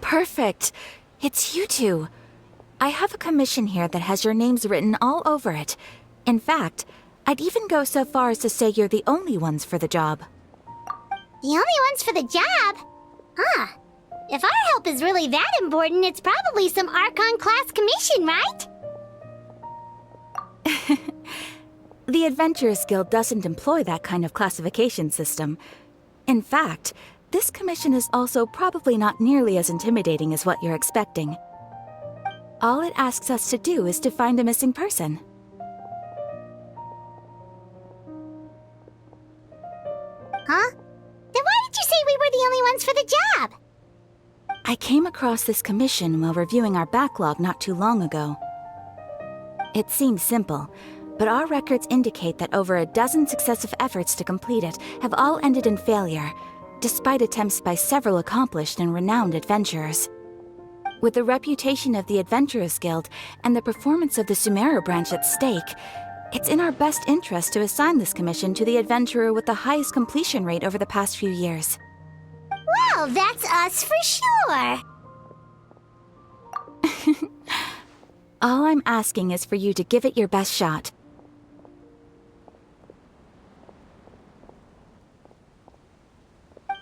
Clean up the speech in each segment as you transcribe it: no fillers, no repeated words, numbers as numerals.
Perfect. It's you two. I have a commission here that has your names written all over it. In fact, I'd even go so far as to say you're the only ones for the job. The only ones for the job? Huh. If our help is really that important, it's probably some Archon-class commission, right? The Adventurers Guild doesn't employ that kind of classification system. In fact, this commission is also probably not nearly as intimidating as what you're expecting. All it asks us to do is to find a missing person. Huh? Then why did you say we were the only ones for the job? I came across this commission while reviewing our backlog not too long ago. It seems simple, but our records indicate that over a dozen successive efforts to complete it have all ended in failure, despite attempts by several accomplished and renowned adventurers. With the reputation of the Adventurers Guild and the performance of the Sumeru branch at stake, it's in our best interest to assign this commission to the adventurer with the highest completion rate over the past few years. Well, that's us for sure. All I'm asking is for you to give it your best shot.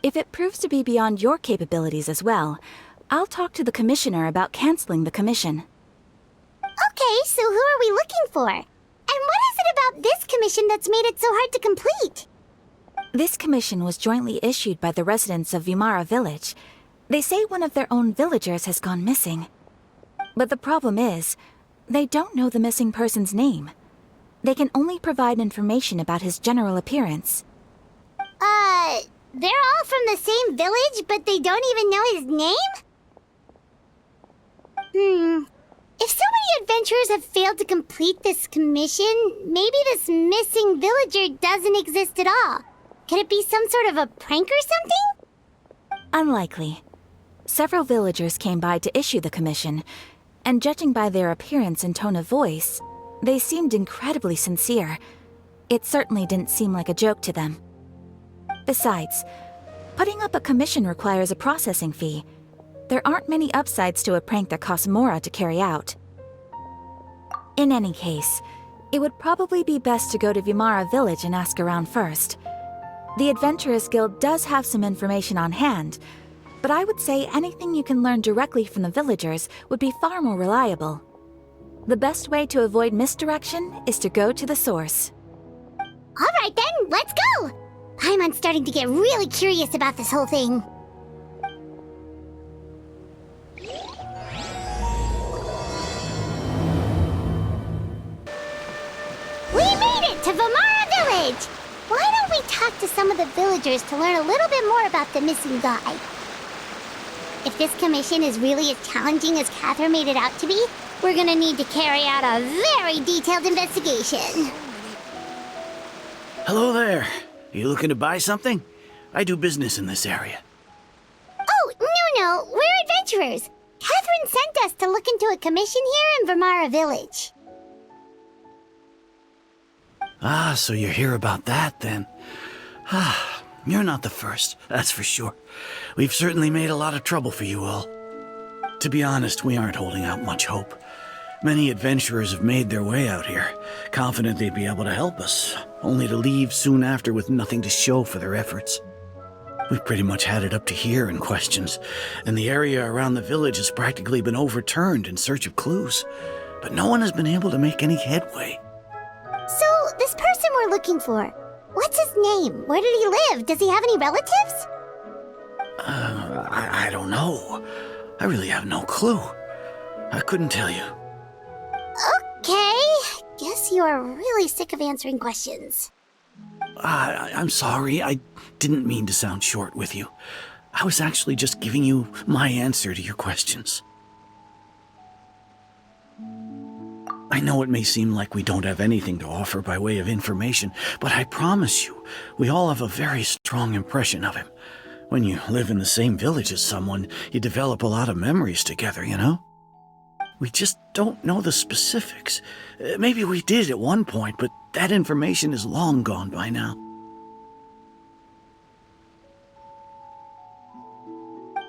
If it proves to be beyond your capabilities as well, I'll talk to the commissioner about canceling the commission. Okay, so who are we looking for? And what is it about this commission that's made it so hard to complete? This commission was jointly issued by the residents of Vimara Village. They say one of their own villagers has gone missing. But the problem is, they don't know the missing person's name. They can only provide information about his general appearance. They're all from the same village, but they don't even know his name? If so many adventurers have failed to complete this commission, maybe this missing villager doesn't exist at all. Could it be some sort of a prank or something? Unlikely. Several villagers came by to issue the commission, and judging by their appearance and tone of voice, they seemed incredibly sincere. It certainly didn't seem like a joke to them. Besides, putting up a commission requires a processing fee. There aren't many upsides to a prank that costs Mora to carry out. In any case, it would probably be best to go to Vimara Village and ask around first. The Adventurers Guild does have some information on hand, but I would say anything you can learn directly from the villagers would be far more reliable. The best way to avoid misdirection is to go to the source. All right then, let's go! I'm starting to get really curious about this whole thing. We made it to Vimara Village! Why don't we talk to some of the villagers to learn a little bit more about the missing guy? If this commission is really as challenging as Catherine made it out to be, we're gonna need to carry out a very detailed investigation. Hello there. You looking to buy something? I do business in this area. Oh, no, we're adventurers. Catherine sent us to look into a commission here in Vimara Village. Ah, so you're here about that, then. Ah, you're not the first, that's for sure. We've certainly made a lot of trouble for you all. To be honest, we aren't holding out much hope. Many adventurers have made their way out here, confident they'd be able to help us, only to leave soon after with nothing to show for their efforts. We've pretty much had it up to here in questions, and the area around the village has practically been overturned in search of clues, but no one has been able to make any headway. So, this person we're looking for, what's his name? Where did he live? Does he have any relatives? I don't know. I really have no clue. I couldn't tell you. Okay, guess you're really sick of answering questions. I'm sorry, I didn't mean to sound short with you. I was actually just giving you my answer to your questions. I know it may seem like we don't have anything to offer by way of information, but I promise you, we all have a very strong impression of him. When you live in the same village as someone, you develop a lot of memories together, you know? We just don't know the specifics. Maybe we did at one point, but that information is long gone by now.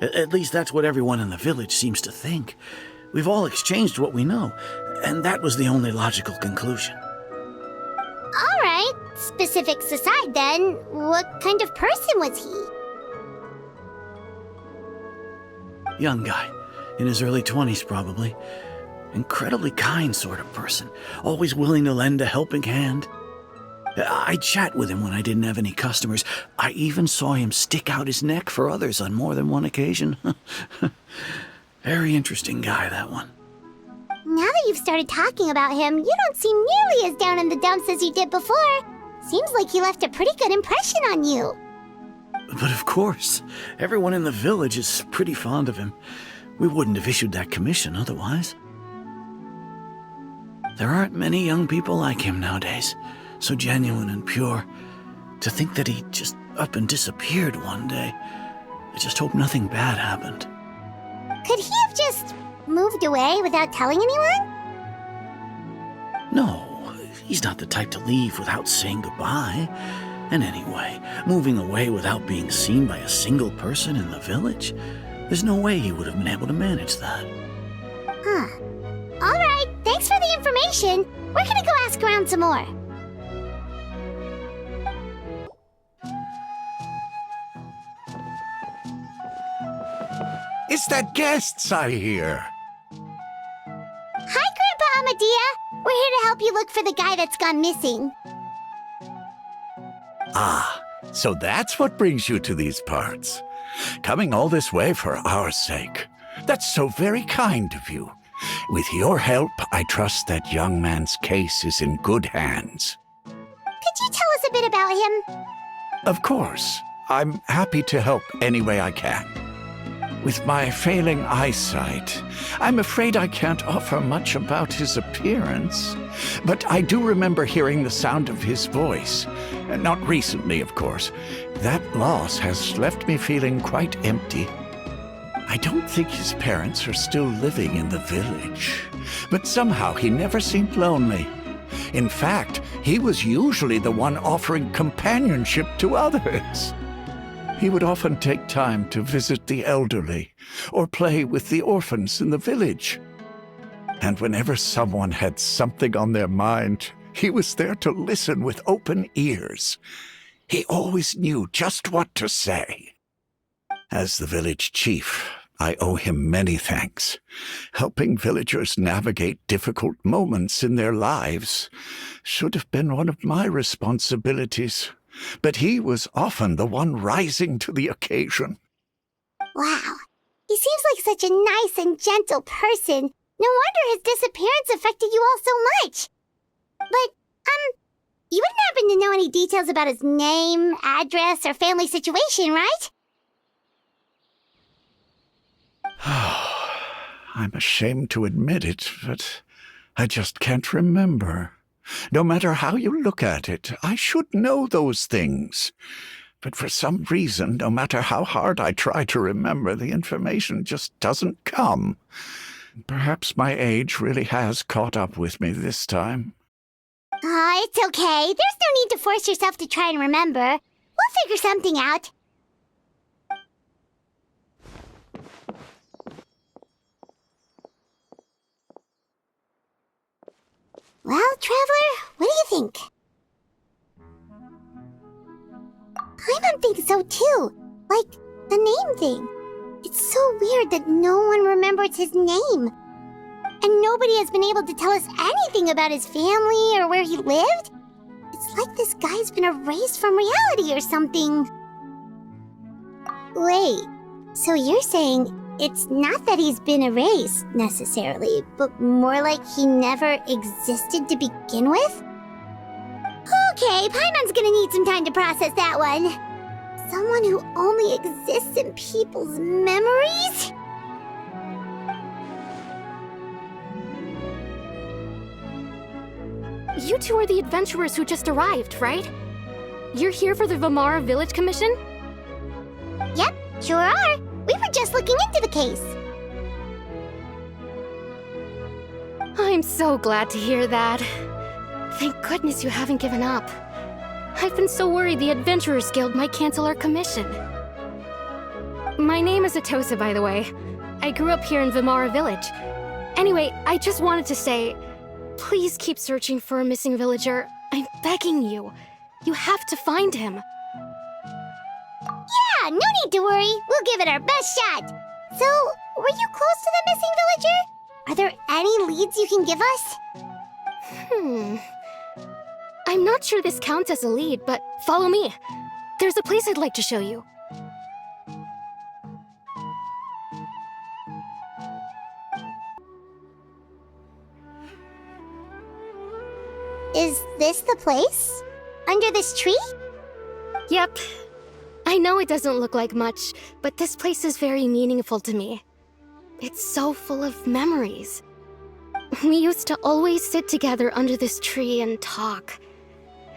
At least that's what everyone in the village seems to think. We've all exchanged what we know, and that was the only logical conclusion. All right, specifics aside then, what kind of person was he? Young guy, in his early 20s probably. Incredibly kind sort of person, always willing to lend a helping hand. I'd chat with him when I didn't have any customers. I even saw him stick out his neck for others on more than one occasion. Very interesting guy, that one. Now that you've started talking about him, you don't seem nearly as down in the dumps as you did before. Seems like he left a pretty good impression on you. But of course, everyone in the village is pretty fond of him. We wouldn't have issued that commission otherwise. There aren't many young people like him nowadays, so genuine and pure. To think that he just up and disappeared one day. I just hope nothing bad happened. Could he have just moved away without telling anyone? No, he's not the type to leave without saying goodbye. And anyway, moving away without being seen by a single person in the village, there's no way he would have been able to manage that. Huh. All right, thanks for the information. We're gonna go ask around some more. It's that guests I hear. Hi, Grandpa Amadea. We're here to help you look for the guy that's gone missing. Ah, so that's what brings you to these parts. Coming all this way for our sake. That's so very kind of you. With your help, I trust that young man's case is in good hands. Could you tell us a bit about him? Of course. I'm happy to help any way I can. With my failing eyesight, I'm afraid I can't offer much about his appearance. But I do remember hearing the sound of his voice. Not recently, of course. That loss has left me feeling quite empty. I don't think his parents are still living in the village. But somehow he never seemed lonely. In fact, he was usually the one offering companionship to others. He would often take time to visit the elderly or play with the orphans in the village. And whenever someone had something on their mind, he was there to listen with open ears. He always knew just what to say. As the village chief, I owe him many thanks. Helping villagers navigate difficult moments in their lives should have been one of my responsibilities. But he was often the one rising to the occasion. Wow. He seems like such a nice and gentle person. No wonder his disappearance affected you all so much. But, you wouldn't happen to know any details about his name, address, or family situation, right? I'm ashamed to admit it, but I just can't remember. No matter how you look at it, I should know those things. But for some reason, no matter how hard I try to remember, the information just doesn't come. Perhaps my age really has caught up with me this time. It's okay. There's no need to force yourself to try and remember. We'll figure something out. Well, Traveler, what do you think? Paimon thinks so too. Like, the name thing. It's so weird that no one remembers his name. And nobody has been able to tell us anything about his family or where he lived. It's like this guy's been erased from reality or something. Wait, so you're saying it's not that he's been erased, necessarily, but more like he never existed to begin with? Okay, Paimon's gonna need some time to process that one. Someone who only exists in people's memories? You two are the adventurers who just arrived, right? You're here for the Vamara Village Commission? Yep, sure are. We were just looking into the case. I'm so glad to hear that. Thank goodness you haven't given up. I've been so worried the Adventurers Guild might cancel our commission. My name is Atosa, by the way. I grew up here in Vimara Village. Anyway, I just wanted to say, please keep searching for a missing villager. I'm begging you. You have to find him. Yeah, no need to worry. We'll give it our best shot. So, were you close to the missing villager? Are there any leads you can give us? I'm not sure this counts as a lead, but follow me. There's a place I'd like to show you. Is this the place? Under this tree? Yep. I know it doesn't look like much, but this place is very meaningful to me. It's so full of memories. We used to always sit together under this tree and talk.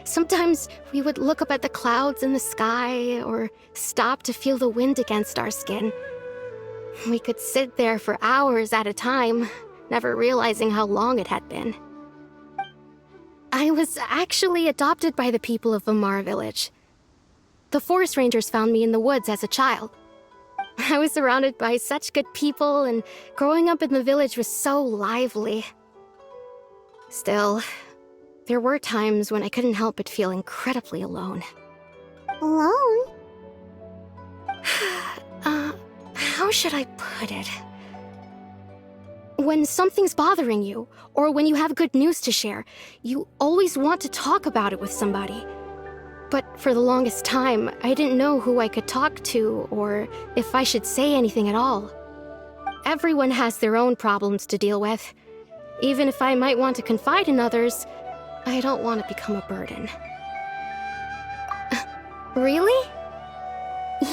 Sometimes we would look up at the clouds in the sky, or stop to feel the wind against our skin. We could sit there for hours at a time, never realizing how long it had been. I was actually adopted by the people of Vimara Village. The forest rangers found me in the woods as a child. I was surrounded by such good people, and growing up in the village was so lively. Still, there were times when I couldn't help but feel incredibly alone. Alone? How should I put it? When something's bothering you, or when you have good news to share, you always want to talk about it with somebody. But for the longest time, I didn't know who I could talk to, or if I should say anything at all. Everyone has their own problems to deal with. Even if I might want to confide in others, I don't want to become a burden. Really?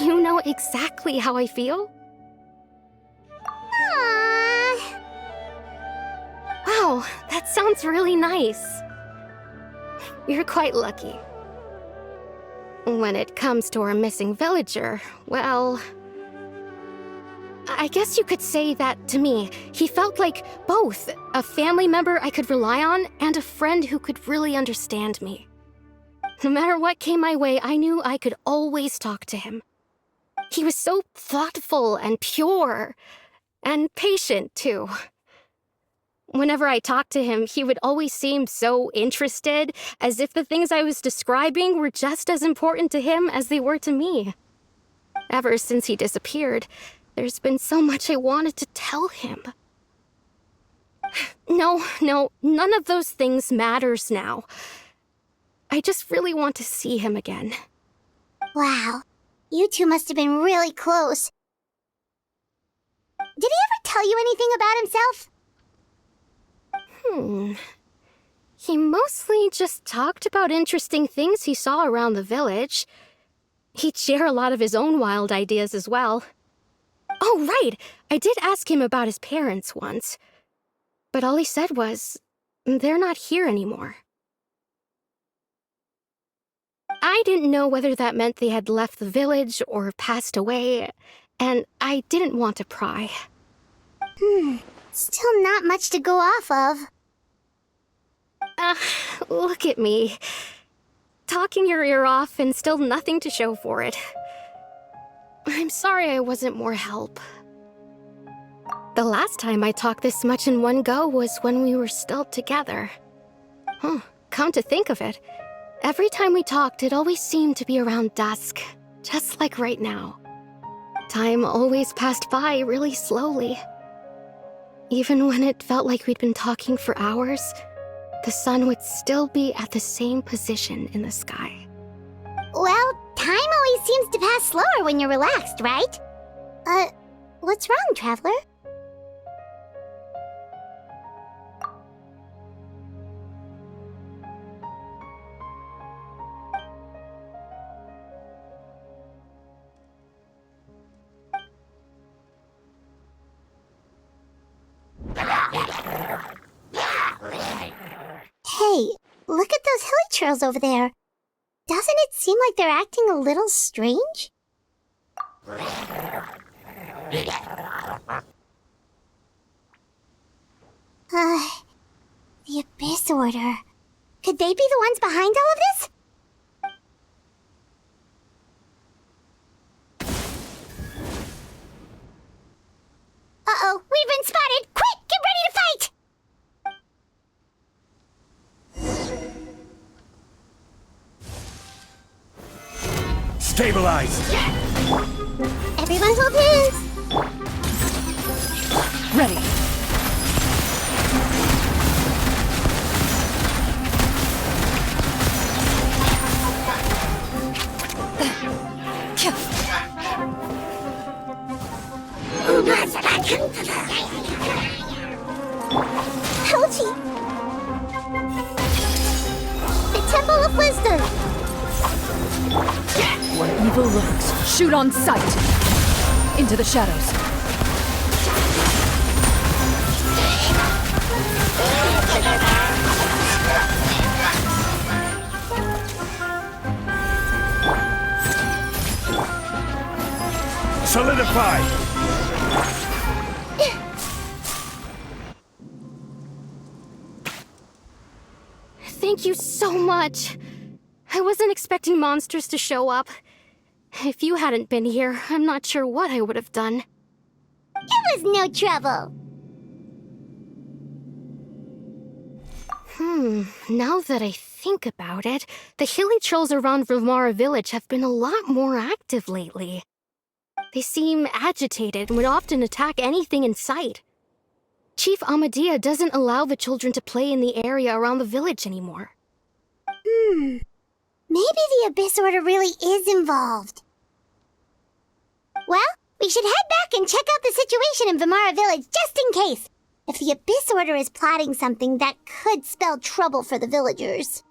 You know exactly how I feel? Aww. Wow, that sounds really nice. You're quite lucky. When it comes to our missing villager, well, I guess you could say that to me. He felt like both a family member I could rely on and a friend who could really understand me. No matter what came my way, I knew I could always talk to him. He was so thoughtful and pure, and patient, too. Whenever I talked to him, he would always seem so interested, as if the things I was describing were just as important to him as they were to me. Ever since he disappeared, there's been so much I wanted to tell him. No, none of those things matters now. I just really want to see him again. Wow. You two must have been really close. Did he ever tell you anything about himself? He mostly just talked about interesting things he saw around the village. He'd share a lot of his own wild ideas as well. Oh, right! I did ask him about his parents once. But all he said was, they're not here anymore. I didn't know whether that meant they had left the village or passed away, and I didn't want to pry. Still not much to go off of. Look at me. Talking your ear off and still nothing to show for it. I'm sorry I wasn't more help. The last time I talked this much in one go was when we were still together. Come to think of it, every time we talked, it always seemed to be around dusk, just like right now. Time always passed by really slowly. Even when it felt like we'd been talking for hours, the sun would still be at the same position in the sky. Well, time always seems to pass slower when you're relaxed, right? What's wrong, Traveler? Hey, look at those hilly trails over there. Doesn't it seem like they're acting a little strange? The Abyss Order. Could they be the ones behind all of this? We've been spotted! Quick, get ready to fight! Stabilized! Everyone hold hands! Ready. Ouchie! The Temple of Wisdom! Where evil lurks, shoot on sight. Into the shadows. Solidify! Thank you so much. I wasn't expecting monsters to show up. If you hadn't been here, I'm not sure what I would have done. It was no trouble! Now that I think about it, the hilly trolls around Vimara village have been a lot more active lately. They seem agitated and would often attack anything in sight. Chief Amadea doesn't allow the children to play in the area around the village anymore. Maybe the Abyss Order really is involved. Well, we should head back and check out the situation in Vimara village just in case. If the Abyss Order is plotting something that could spell trouble for the villagers.